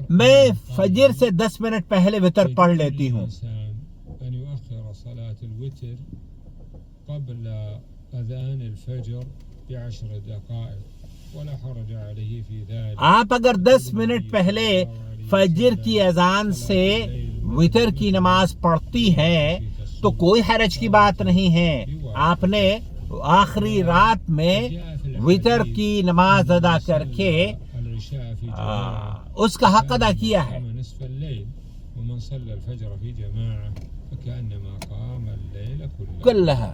میں فجر سے 10 منٹ پہلے وتر پڑھ لیتی ہوں. قبل اذان الفجر ب10 دقائق ولا حرج عليه في ذلك. آپ اگر 10 منٹ پہلے فجر کی اذان سے وتر کی نماز پڑھتی ہیں تو کوئی حرج کی بات نہیں ہے. آپ نے آخری رات میں وتر کی نماز ادا کر کے اس کا حق ادا کیا ہے. نصف الليل ومن صلى الفجر في جماعة فكأنما قام الليل كلها.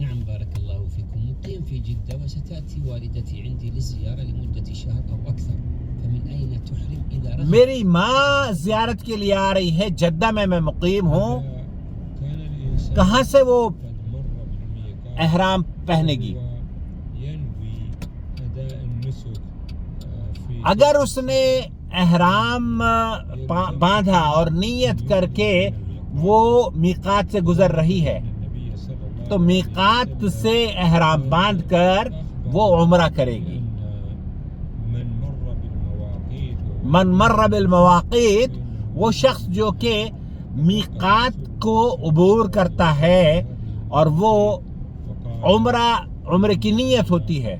نعم بارك الله فيكم. مقيم في جدة وستأتي والدتي عندي للزيارة لمدة شهر أو أكثر، فمن أين تحرم إذا رغبت؟ میری ماں زیارت کے لیے آ رہی ہے. جدہ میں مقیم ہوں. کہاں سے وہ احرام پہنے گی؟ اگر اس نے احرام باندھا اور نیت کر کے وہ میقات سے گزر رہی ہے تو میقات سے احرام باندھ کر وہ عمرہ کرے گی. من مر بالمواقیت، وہ شخص جو کہ میقات کو عبور کرتا ہے اور وہ عمرے کی نیت ہوتی ہے.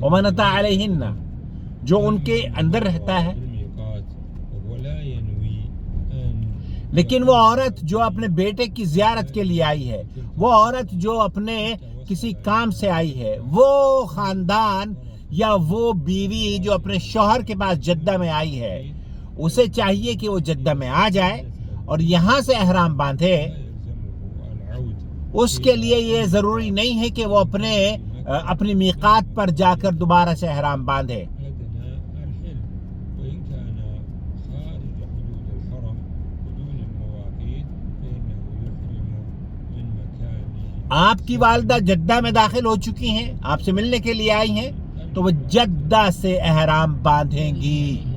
ومن أتى علیہن، جو ان کے اندر رہتا ہے. لیکن وہ عورت جو اپنے بیٹے کی زیارت کے لیے آئی ہے، وہ عورت جو اپنے کسی کام سے آئی ہے، وہ خاندان یا وہ بیوی جو اپنے شوہر کے پاس جدہ میں آئی ہے، اسے چاہیے کہ وہ جدہ میں آ جائے اور یہاں سے احرام باندھے. اس کے لیے یہ ضروری نہیں ہے کہ وہ اپنی میقات پر جا کر دوبارہ سے احرام باندھے. آپ کی والدہ جدہ میں داخل ہو چکی ہیں، آپ سے ملنے کے لیے آئی ہیں، تو وہ جدہ سے احرام باندھیں گی.